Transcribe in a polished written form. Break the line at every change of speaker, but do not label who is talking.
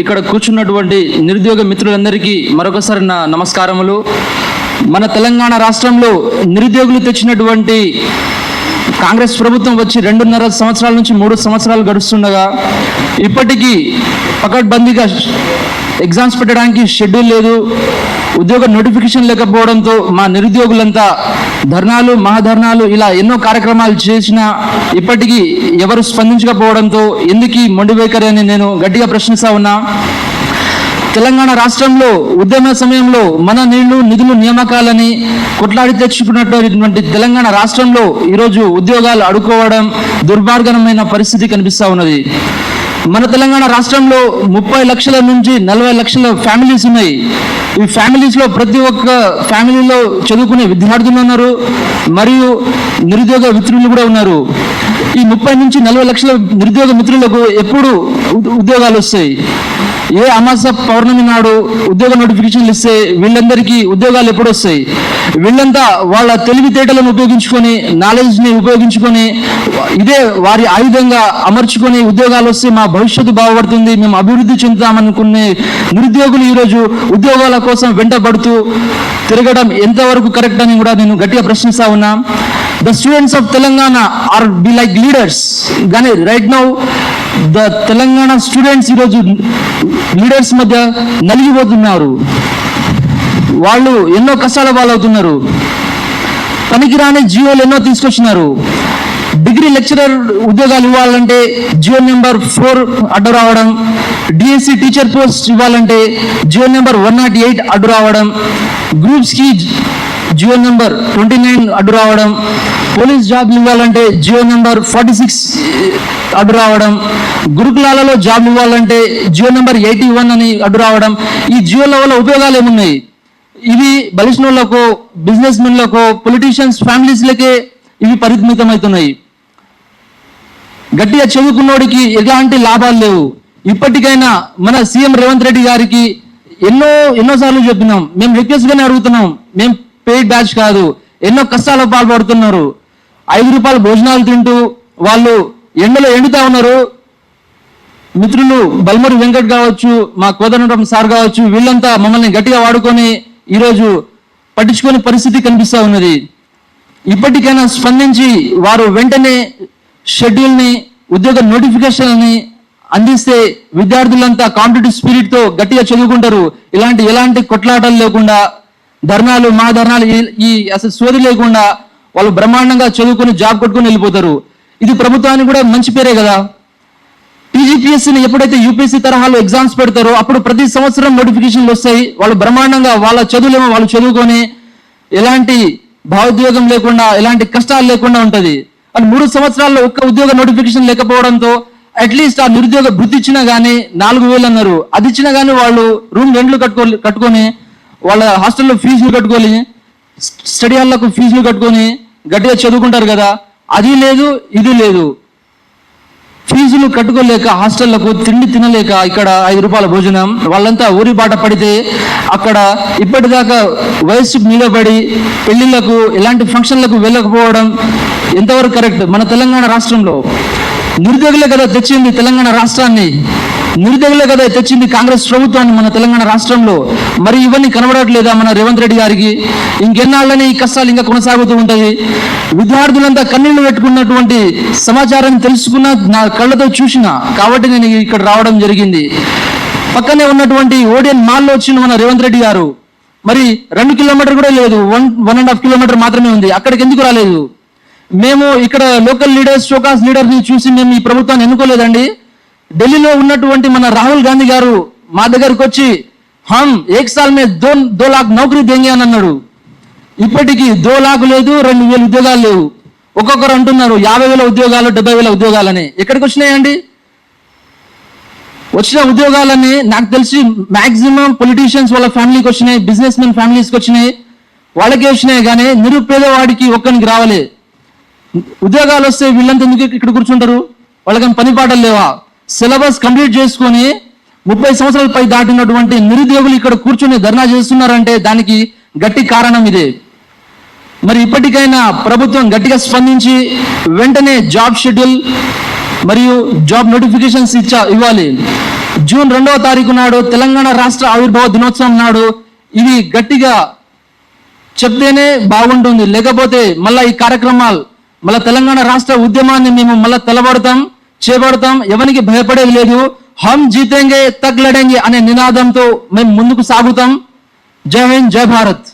ఇక్కడ కూర్చున్నటువంటి నిరుద్యోగ మిత్రులందరికీ మరొకసారి నా నమస్కారములు. మన తెలంగాణ రాష్ట్రంలో నిరుద్యోగులు తెచ్చినటువంటి కాంగ్రెస్ ప్రభుత్వం వచ్చి 2.5 సంవత్సరాల నుంచి 3 సంవత్సరాలు గడుస్తుండగా ఇప్పటికీ పకడ్బందీగా ఎగ్జామ్స్ పెట్టడానికి షెడ్యూల్ లేదు, ఉద్యోగ నోటిఫికేషన్ లేకపోవడంతో మా నిరుద్యోగులంతా ధర్నాలు, మహాధర్నాలు ఇలా ఎన్నో కార్యక్రమాలు చేసినా ఇప్పటికీ ఎవరు స్పందించకపోవడంతో ఎందుకు మొండి వైఖరి అని నేను గట్టిగా ప్రశ్నిస్తా ఉన్నా. తెలంగాణ రాష్ట్రంలో ఉద్యమ సమయంలో మన నీళ్లు నిధులు నియామకాలని కొట్లాడి తెచ్చుకున్నటువంటి తెలంగాణ రాష్ట్రంలో ఈరోజు ఉద్యోగాలు అడుకోవడం దుర్మార్గమైన పరిస్థితి కనిపిస్తూ ఉన్నది. మన తెలంగాణ రాష్ట్రంలో 30 లక్షల నుంచి 40 లక్షల ఫ్యామిలీస్ ఉన్నాయి. ఈ ఫ్యామిలీస్లో ప్రతి ఒక్క ఫ్యామిలీలో చదువుకునే విద్యార్థులు ఉన్నారు, మరియు నిరుద్యోగ మిత్రులు కూడా ఉన్నారు. ఈ 30 నుంచి 40 లక్షల నిరుద్యోగ మిత్రులకు ఎప్పుడు ఉద్యోగాలు వస్తాయి? ఏ అమాస పౌర్ణమి నాడు ఉద్యోగ నోటిఫికేషన్లు ఇస్తే వీళ్ళందరికీ ఉద్యోగాలు ఎప్పుడు వస్తాయి? వీళ్ళంతా వాళ్ళ తెలివితేటలను ఉపయోగించుకొని, నాలెడ్జ్ని ఉపయోగించుకొని, ఇదే వారి ఆయుధంగా అమర్చుకొని ఉద్యోగాలు వస్తే మా భవిష్యత్తు బాగుపడుతుంది, మేము అభివృద్ధి చెందుతామనుకునే నిరుద్యోగులు ఈరోజు ఉద్యోగాల కోసం వెంటబడుతూ తిరగడం ఎంతవరకు కరెక్ట్ అని కూడా నేను గట్టిగా ప్రశ్నిస్తా ఉన్నా. The students of Telangana are be like leaders. కానీ right now the Telangana students ఈరోజు లీడర్స్ మధ్య నలిగిపోతున్నారు. వాళ్ళు ఎన్నో కష్టాల పాలవుతున్నారు. పనికిరాని జియోలు ఎన్నో తీసుకొచ్చినారు. డిగ్రీ లెక్చరర్ ఉద్యోగాలు ఇవ్వాలంటే జియో నెంబర్ 4 అడ్డు రావడం, డిఎస్సి టీచర్ పోస్ట్ ఇవ్వాలంటే జియో నెంబర్ 108 అడ్డు రావడం, గ్రూప్స్కి జియో నెంబర్ 29 అడ్డు రావడం, పోలీస్ జాబ్లు ఇవ్వాలంటే జియో నెంబర్ 46 అడ్డు రావడం, గురుకులాలలో జాబ్లు ఇవ్వాలంటే జియో నెంబర్ 81 అని అడ్డు రావడం. ఈ జియోల వల్ల ఉపయోగాలు ఏమున్నాయి? ఇవి బలిష్ణులకు, బిజినెస్ మెన్లకు, పొలిటీషియన్స్ ఫ్యామిలీస్లకే ఇవి పరిమితమవుతున్నాయి. గట్టిగా చదువుకున్నోడికి ఎలాంటి లాభాలు లేవు. ఇప్పటికైనా మన సీఎం రేవంత్ రెడ్డి గారికి ఎన్నోసార్లు చెప్పినాం, మేము రిక్వెస్ట్గానే అడుగుతున్నాం, మేము పెయిడ్ బ్యాచ్ కాదు, ఎన్నో కష్టాలు పాల్పడుతున్నారు. 5 రూపాయల భోజనాలు తింటూ వాళ్ళు ఎండలో ఎండుతా ఉన్నారు. మిత్రులు బల్మూరి వెంకట్ కావచ్చు, మా కోదండరాం సార్ కావచ్చు, వీళ్ళంతా మమ్మల్ని గట్టిగా వాడుకొని ఈరోజు పట్టించుకునే పరిస్థితి కనిపిస్తూ ఉన్నది. ఇప్పటికైనా స్పందించి వారు వెంటనే షెడ్యూల్ని, ఉద్యోగ నోటిఫికేషన్ని అందిస్తే విద్యార్థులంతా కాంపిటేటివ్ స్పిరిట్తో గట్టిగా చదువుకుంటారు. ఎలాంటి కొట్లాటలు లేకుండా, ధర్నాలు, మా ధర్నాలు ఈ అసలు సోది లేకుండా వాళ్ళు బ్రహ్మాండంగా చదువుకొని జాబ్ కొట్టుకొని వెళ్ళిపోతారు. ఇది ప్రభుత్వానికి కూడా మంచి పేరే కదా. టీజీపీఎస్సీని ఎప్పుడైతే యూపీఎస్సీ తరహాలో ఎగ్జామ్స్ పెడతారో అప్పుడు ప్రతి సంవత్సరం నోటిఫికేషన్లు వస్తాయి. వాళ్ళు బ్రహ్మాండంగా వాళ్ళ చదువులేమో వాళ్ళు చదువుకొని ఎలాంటి భావోద్వేగం లేకుండా, ఎలాంటి కష్టాలు లేకుండా ఉంటుంది. అని 3 సంవత్సరాల్లో ఒక్క ఉద్యోగ నోటిఫికేషన్ లేకపోవడంతో అట్లీస్ట్ ఆ నిరుద్యోగ వృత్తి ఇచ్చినా కానీ 4,000 అన్నారు. అది ఇచ్చినా కానీ వాళ్ళు రూమ్ రెంట్లు కట్టుకొని వాళ్ళ హాస్టల్లో ఫీజులు కట్టుకొని, స్టడీ హాల్లకు ఫీజులు కట్టుకొని గట్టిగా చదువుకుంటారు కదా. అది లేదు, ఇది లేదు. ఫీజులు కట్టుకోలేక, హాస్టళ్లకు తిండి తినలేక ఇక్కడ 5 రూపాయల భోజనం, వాళ్ళంతా ఊరి బాట పడితే అక్కడ ఇప్పటిదాకా వయస్సు నిలబడి పెళ్లిళ్లకు, ఎలాంటి ఫంక్షన్లకు వెళ్ళకపోవడం ఎంతవరకు కరెక్ట్? మన తెలంగాణ రాష్ట్రంలో నిరుద్యోగులే కదా తెచ్చింది తెలంగాణ రాష్ట్రాన్ని, నిరుద్యోగులే కదా తెచ్చింది కాంగ్రెస్ ప్రభుత్వాన్ని మన తెలంగాణ రాష్ట్రంలో. మరి ఇవన్నీ కనబడట్లేదా మన రేవంత్ రెడ్డి గారికి? ఇంకెన్నాళ్ళని ఈ కష్టాలు ఇంకా కొనసాగుతూ ఉంటుంది. విద్యార్థులంతా కన్నీళ్లు పెట్టుకున్నటువంటి సమాచారాన్ని తెలుసుకున్న, నా కళ్ళతో చూసిన కాబట్టి నేను ఇక్కడ రావడం జరిగింది. పక్కనే ఉన్నటువంటి ఓడియన్ మాల్లో వచ్చిన మన రేవంత్ రెడ్డి గారు మరి 2 కిలోమీటర్ కూడా లేదు, 1.5 కిలోమీటర్ మాత్రమే ఉంది. అక్కడికి ఎందుకు రాలేదు? మేము ఇక్కడ లోకల్ లీడర్స్, షోకాస్ లీడర్ని చూసి మేము ఈ ప్రభుత్వాన్ని ఎన్నుకోలేదండి. ఢిల్లీలో ఉన్నటువంటి మన రాహుల్ గాంధీ గారు మా దగ్గరకు వచ్చి హమ్ 1 సాల్ మే 2 లాఖ్ నౌకరీ దేంగే అని అన్నాడు. ఇప్పటికీ 2 లాఖ్ లేదు, 2,000 ఉద్యోగాలు లేవు. ఒక్కొక్కరు అంటున్నారు 50,000 ఉద్యోగాలు, 70,000 ఉద్యోగాలని. ఎక్కడికి వచ్చినాయండి? వచ్చిన ఉద్యోగాలని నాకు తెలిసి మాక్సిమం పొలిటీషియన్స్ వాళ్ళ ఫ్యామిలీకి వచ్చినాయి, బిజినెస్ మెన్ ఫ్యామిలీస్కి వచ్చినాయి, వాళ్ళకే వచ్చినాయి. కానీ నిరుపేదవాడికి ఒక్కరికి రావాలి. ఉద్యోగాలు వస్తే వీళ్ళంతా ఎందుకు ఇక్కడ కూర్చుంటారు? వాళ్ళకి పని పాటలు లేవా? సిలబస్ కంప్లీట్ చేసుకొని 30 సంవత్సరాల పై దాటినటువంటి నిరుద్యోగులు ఇక్కడ కూర్చొని ధర్నా చేస్తున్నారంటే దానికి గట్టి కారణం ఇదే. మరి ఇప్పటికైనా ప్రభుత్వం గట్టిగా స్పందించి వెంటనే జాబ్ షెడ్యూల్ మరియు జాబ్ నోటిఫికేషన్స్ ఇవ్వాలి. జూన్ 2వ తారీఖు నాడు తెలంగాణ రాష్ట్ర ఆవిర్భావ దినోత్సవం నాడు ఇవి గట్టిగా చెప్తేనే బాగుంటుంది. లేకపోతే మళ్ళీ ఈ కార్యక్రమాలు మళ్ళీ తెలంగాణ రాష్ట్ర ఉద్యమాన్ని మేము మళ్ళీ చేపడతాం. ఎవరికి భయపడేది లేదు. హమ్ జీతేంగే తక్ లడేంగే అనే నినాదంతో మేము ముందుకు సాగుతాం. జై హింద్, జై భారత్.